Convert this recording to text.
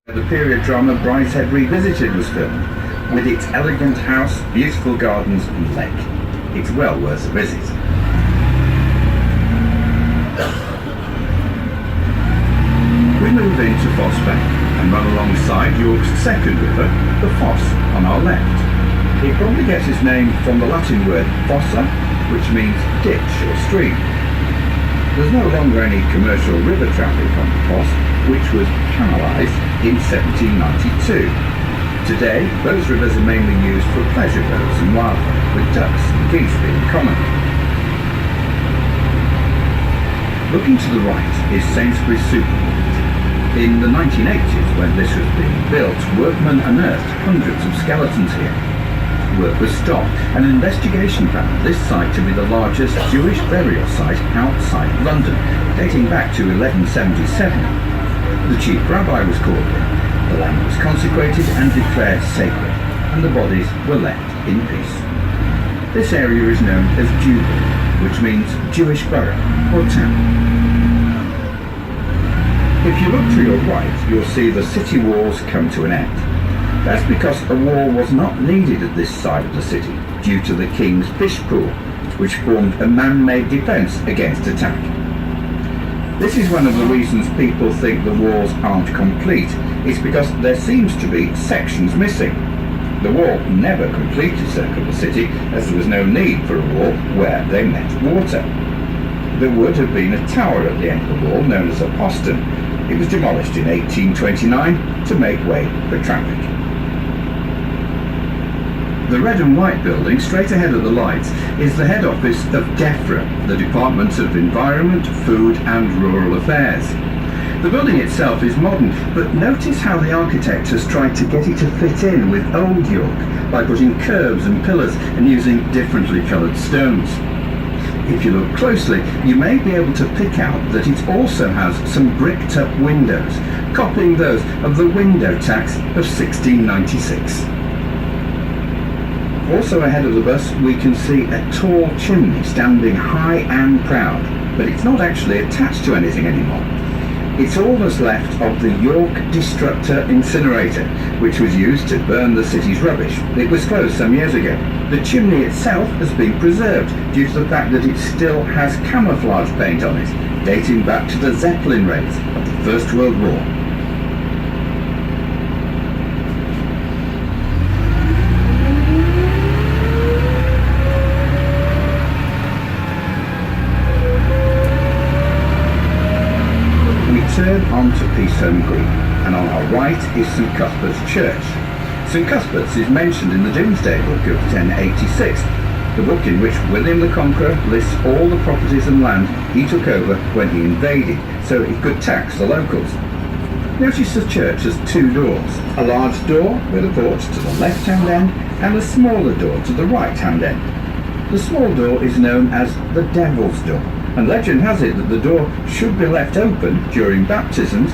The period drama Brideshead Revisited was filmed, with its elegant house, beautiful gardens and lake. It's well worth a visit. We move into Foss Bank and run alongside York's second river, the Foss, on our left. It probably gets its name from the Latin word fossa, which means ditch or stream. There's no longer any commercial river traffic on the Foss, which was canalised in 1792. Today, those rivers are mainly used for pleasure boats and wildlife, with ducks and geese being common. Looking to the right is Sainsbury's Supermarket. In the 1980s, when this was being built, workmen unearthed hundreds of skeletons here. Work was stopped, and an investigation found this site to be the largest Jewish burial site outside London, dating back to 1177. The chief rabbi was called in, the land was consecrated and declared sacred, and the bodies were left in peace. This area is known as Jubilee, which means Jewish borough or town. If you look to your right, you'll see the city walls come to an end. That's because a wall was not needed at this side of the city due to the King's Fish Pool, which formed a man-made defence against attack. This is one of the reasons people think the walls aren't complete. It's because there seems to be sections missing. The wall never completely circled the city, as there was no need for a wall where they met water. There would have been a tower at the end of the wall known as a postern. It was demolished in 1829 to make way for traffic. The red and white building straight ahead of the lights is the head office of DEFRA, the Department of Environment, Food and Rural Affairs. The building itself is modern, but notice how the architect has tried to get it to fit in with old York by putting curbs and pillars and using differently coloured stones. If you look closely, you may be able to pick out that it also has some bricked up windows, copying those of the window tax of 1696. Also ahead of the bus we can see a tall chimney standing high and proud, but it's not actually attached to anything anymore. It's all that's left of the York Destructor Incinerator, which was used to burn the city's rubbish. It was closed some years ago. The chimney itself has been preserved due to the fact that it still has camouflage paint on it, dating back to the Zeppelin raids of the First World War. Turn on to Peacehome Green, and on our right is St Cuthbert's Church. St Cuthbert's is mentioned in the Domesday Book of 1086, the book in which William the Conqueror lists all the properties and land he took over when he invaded, so he could tax the locals. Notice the church has two doors, a large door with a porch to the left-hand end and a smaller door to the right-hand end. The small door is known as the Devil's Door, and legend has it that the door should be left open during baptisms